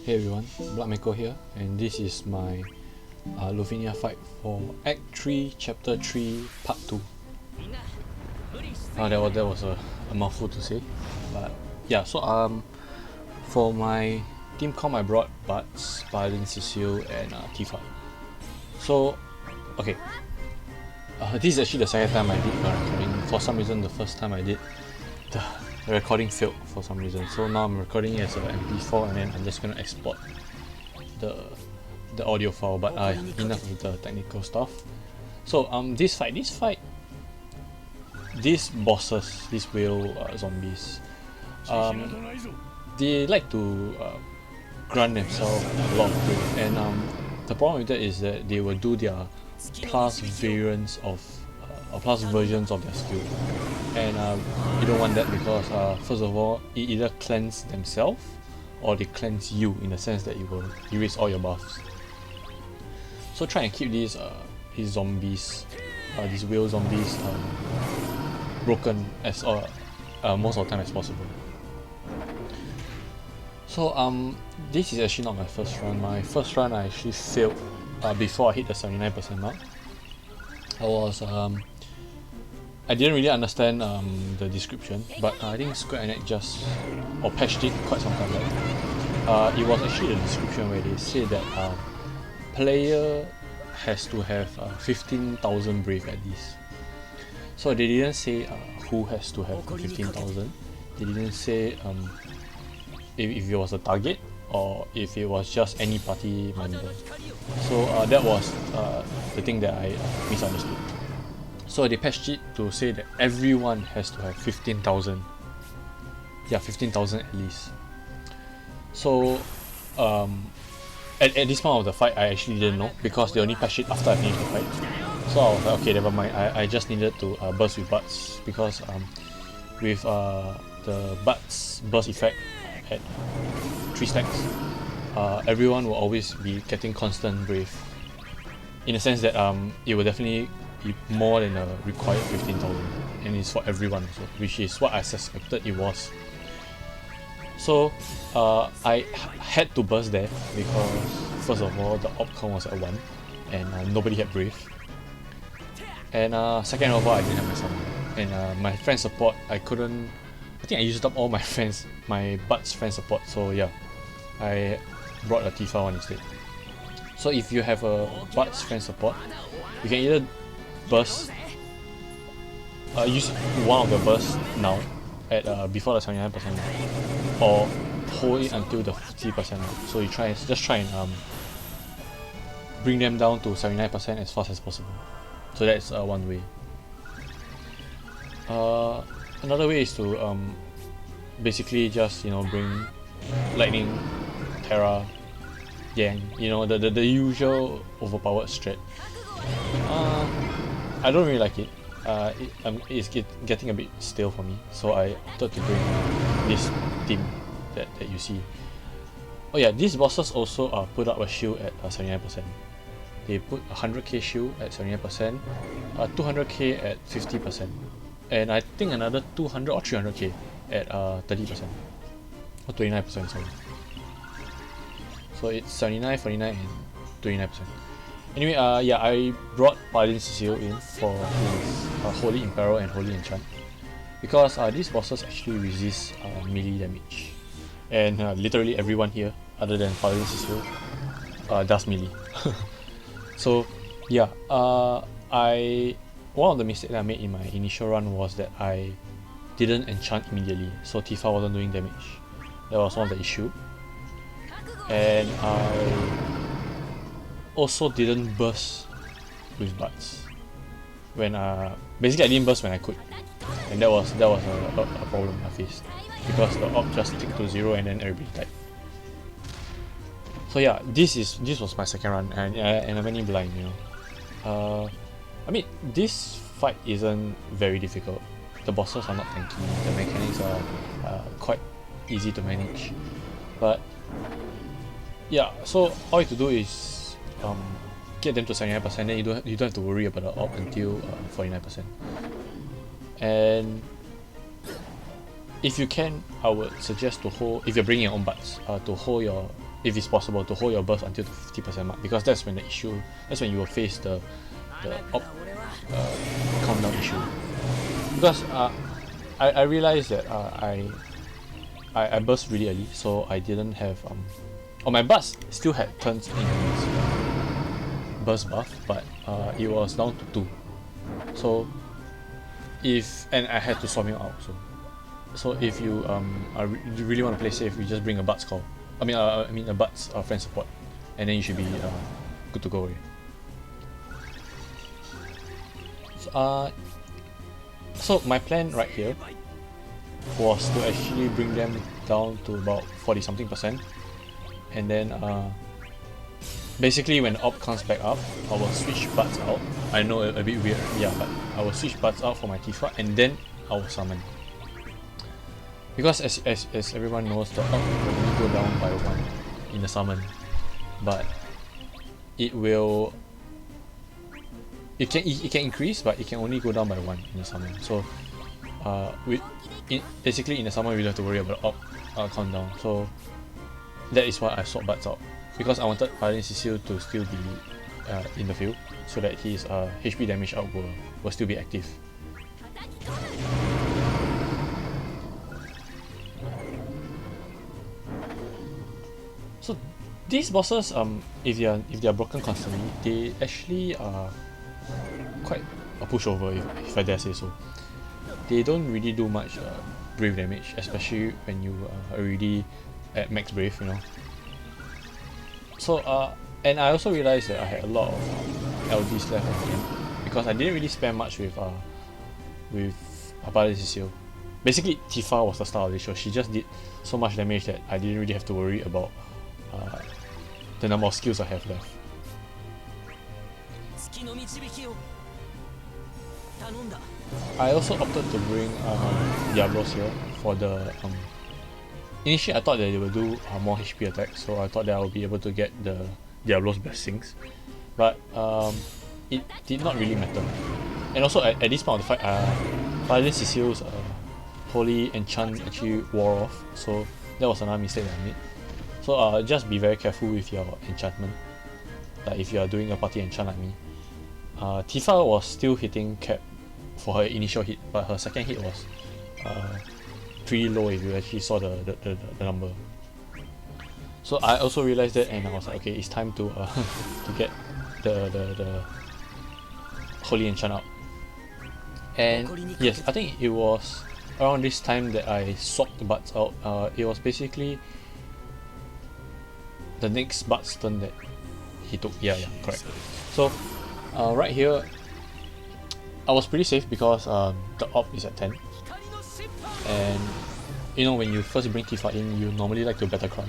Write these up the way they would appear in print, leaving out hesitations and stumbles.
Hey everyone, bloodmako here, and this is my Lufenia fight for Act 3, Chapter 3, Part 2. That was a mouthful to say, but yeah. So for my team comp, I brought Butts, Paladin, Cecile, and Tifa. So okay, this is actually the second time I did recording. For some reason, the first time I did, the recording failed for some reason. So now I'm recording it as an MP4, and then I'm just gonna export the audio file. But enough of the technical stuff. So these bosses, these whale zombies, they like to grant themselves a lot of growth, and the problem with that is that they will do their plus variants of plus versions of their skill, and you don't want that because first of all, it either cleanse themselves or they cleanse you, in the sense that it will erase all your buffs. So try and keep these zombies, these whale zombies, broken as most of the time as possible. So this is actually not my first run. My first run I actually failed before I hit the 79% mark. I didn't really understand the description, but I think Square Enix just patched it quite some time back. It was actually the description where they say that player has to have 15,000 brave at least. So they didn't say who has to have 15,000. They didn't say if it was a target or if it was just any party member. So that was the thing that I misunderstood. So they patched it to say that everyone has to have 15,000. Yeah, 15,000 at least. So at this point of the fight, I actually didn't know, because they only patched it after I finished the fight. So I was like, okay, never mind. I just needed to burst with Butts, because with the Butts burst effect at 3 stacks, everyone will always be getting constant brave, in the sense that it will definitely be more than the required 15,000, and it's for everyone also, which is what I suspected it was. So I had to burst there because first of all, the op count was at 1 and nobody had brave, and second of all, I didn't have my summon, and my friend support, I think I used up all my Butts friend support. So yeah, I brought a Tifa one instead. So if you have a Butts friend support, you can either burst, use one of the bursts now at before the 79%, or hold it until the 50%. So you just try and bring them down to 79% as fast as possible. So that's one way. Another way is to basically just bring lightning, Terra, Yang, the usual overpowered strat. I don't really like it. It's getting a bit stale for me, so I thought to bring this team that you see. Oh yeah, these bosses also put up a shield at 79%. They put 100k shield at 79%, 200k at 50%, and I think another 200 or 300k at 30%, or 29%, sorry. So it's 79, 49 and 29%. Anyway, yeah, I brought Paladin Cecile in for his Holy Imperil and Holy Enchant, because these bosses actually resist melee damage, and literally everyone here other than Paladin Cecile does melee. So yeah, one of the mistakes I made in my initial run was that I didn't enchant immediately, so Tifa wasn't doing damage. That was one of the issues. And I also didn't burst with Butts when basically I didn't burst when I could, and that was a problem I faced, because the op just ticked to 0 and then everybody died. So yeah, this was my second run, and I went in blind. I mean, this fight isn't very difficult. The bosses are not tanky. The mechanics are quite easy to manage, but yeah. So all you have to do is get them to 79%, then you don't have to worry about the op until 49%. And if you can, I would suggest to hold, if you're bringing your own Butts, to hold your if it's possible, to hold your burst until the 50% mark, because that's when you will face the op countdown issue. Because I realized that I burst really early, so I didn't have my burst still had turns in his burst buff, but it was down to 2. So and I had to swap him out. So if you really want to play safe, you just bring a Butts call. I mean a Butts friend support, and then you should be good to go already. So my plan right here was to actually bring them down to about 40 something %, and then basically when the op comes back up, I will switch Butts out. I know a bit weird, yeah, but I will switch Butts out for my Tifa, and then I will summon. Because as everyone knows, the op will only go down by 1 in the summon, but it can increase, but it can only go down by 1 in the summon. So basically in the summon we don't have to worry about the op countdown. So that is why I swapped Butts out, because I wanted Paladin Cecile to still be in the field, so that his HP damage out will still be active. So these bosses, if they are broken constantly, they actually are quite a pushover, if I dare say so. They don't really do much brave damage, especially when you are already at max brave, you know. So and I also realized that I had a lot of LDs left on him, because I didn't really spend much with Paladin Cecile. Basically, Tifa was the star of the show. She just did so much damage that I didn't really have to worry about the number of skills I have left. I also opted to bring Diablos here for the initially I thought that they will do more HP attacks, so I thought that I would be able to get the Diablos blessings, but it did not really matter. And also at this point of the fight, Paladin Cecile's Holy Enchant actually wore off, so that was another mistake that I made. So just be very careful with your enchantment, like if you are doing a party enchant like me. Tifa was still hitting cap for her initial hit, but her second hit was pretty low if you actually saw the number. So I also realized that, and I was like, okay, it's time to to get the Holy Enchant out. And yes, I think it was around this time that I swapped the Butts out. It was basically the next Butts turn that he took. Yeah, correct. So right here, I was pretty safe because the op is at 10, and you know, when you first bring Tifa in, you normally like to battle cry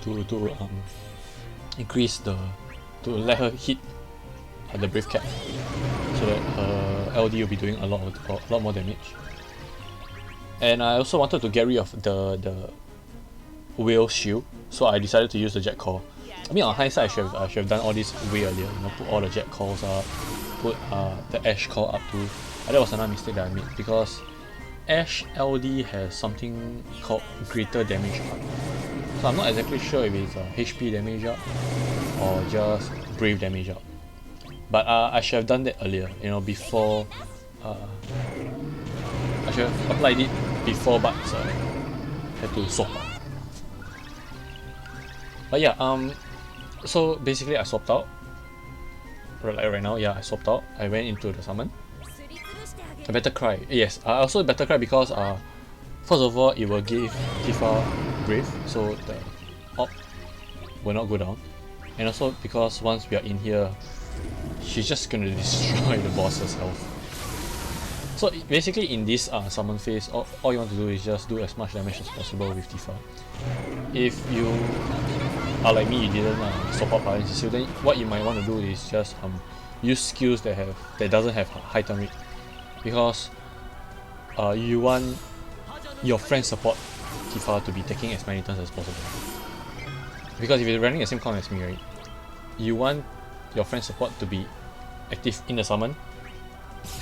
to increase to let her hit the brave cap, so that her LD will be doing a lot more damage. And I also wanted to get rid of the whale shield, so I decided to use the jet call. I mean, on hindsight, I should have done all this way earlier. You know, put all the jet calls up, put the Ash call up too. But that was another mistake that I made, because Ash LD has something called greater damage up. So I'm not exactly sure if it's HP damage up or just brave damage up. But I should have done that earlier. You know, before I should have applied it before Butts had to swap out. But yeah, so basically I swapped out. Right now, yeah, I swapped out. I went into the summon. A better cry. Yes, also better cry because first of all, it will give Tifa brave, so the op will not go down. And also because once we are in here, she's just gonna destroy the boss's health. So basically in this summon phase, all you want to do is just do as much damage as possible with Tifa. If you are like me, you didn't swap out Paladin Cecile, then what you might want to do is just use skills that doesn't have high turn rate, because you want your friend support Tifa to be taking as many turns as possible. Because if you're running the same count as me, right, you want your friend support to be active in the summon,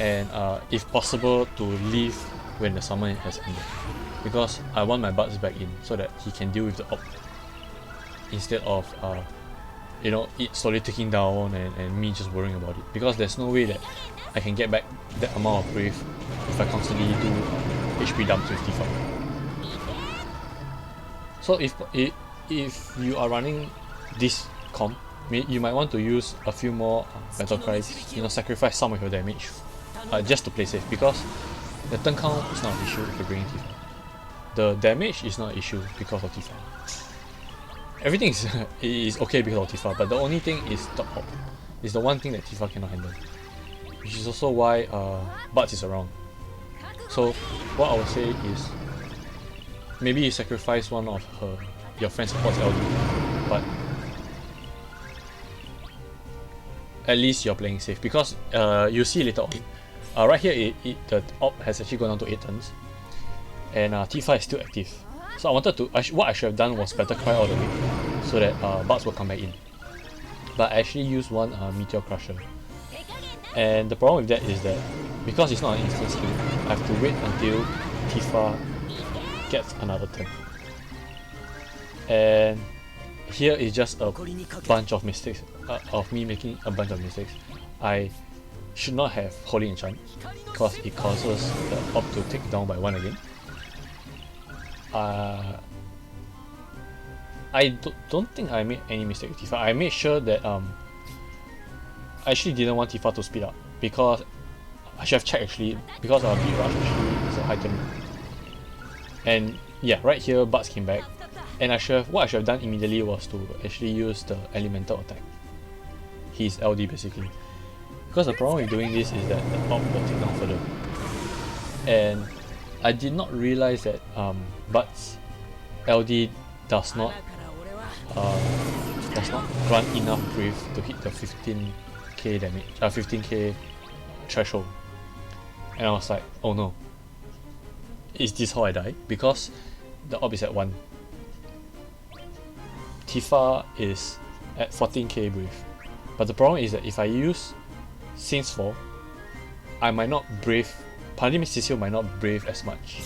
and if possible to leave when the summon has ended, because I want my Butts back in so that he can deal with the op. instead of you know, it slowly ticking down and me just worrying about it, because there's no way that I can get back that amount of brave if I constantly do HP dumps with Tifa. So if you are running this comp, you might want to use a few more battle cries, you know, sacrifice some of your damage just to play safe, because the turn count is not an issue if you're bringing Tifa. The damage is not an issue because of Tifa. Everything is okay because of Tifa, but the only thing is the op. It's the one thing that Tifa cannot handle, which is also why Buds is around. So what I would say is, maybe you sacrifice one of your friend's support's LD, but at least you're playing safe, because you see later on, right here the op has actually gone down to 8 turns, and Tifa is still active. So I wanted to, what I should have done was better cry all the way, so that Buds will come back in. But I actually used one Meteor Crusher. And the problem with that is that, because it's not an instant skill, I have to wait until Tifa gets another turn. And here is just a bunch of mistakes, of me making a bunch of mistakes. I should not have Holy Enchant, because it causes the op to tick down by 1 again. I don't think I made any mistake with Tifa. I made sure that I actually didn't want Tifa to speed up, because I should have checked actually, because our beat rush actually is a item. And yeah, right here Buds came back, and what I should have done immediately was to actually use the elemental attack, his LD basically. Because the problem with doing this is that the op will take down further. And I did not realize that Buds LD does not run enough brave to hit the 15k damage, 15k threshold. And I was like, oh no, is this how I die? Because the op is at 1. Tifa is at 14k brave. But the problem is that if I use Saint's Fall, I might not brave, Paladin Cecil might not brave as much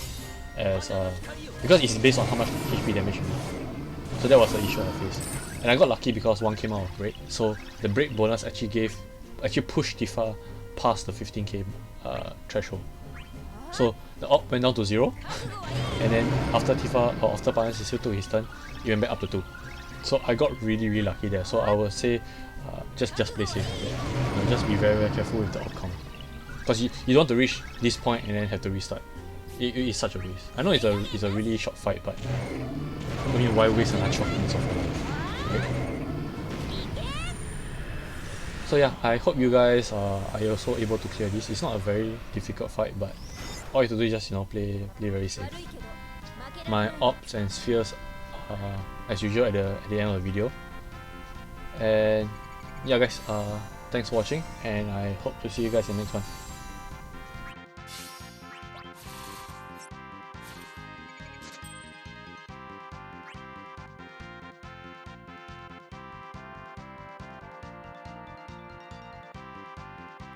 as because it's based on how much HP damage you do. So that was the issue I faced. And I got lucky because one came out of break, so the break bonus actually pushed Tifa past the 15k threshold. So the op went down to 0, and then after Paladin Cecil took his turn, it went back up to 2. So I got really lucky there. So I would say just play safe. You know, just be very careful with the outcome, because you don't want to reach this point and then have to restart. It is such a waste. I know it's a really short fight, but I mean, why waste another 12 minutes of your life, right? So yeah, I hope you guys are also able to clear this. It's not a very difficult fight, but all you have to do is just, you know, play very safe. My ops and spheres are as usual at the end of the video. And yeah guys, thanks for watching, and I hope to see you guys in the next one.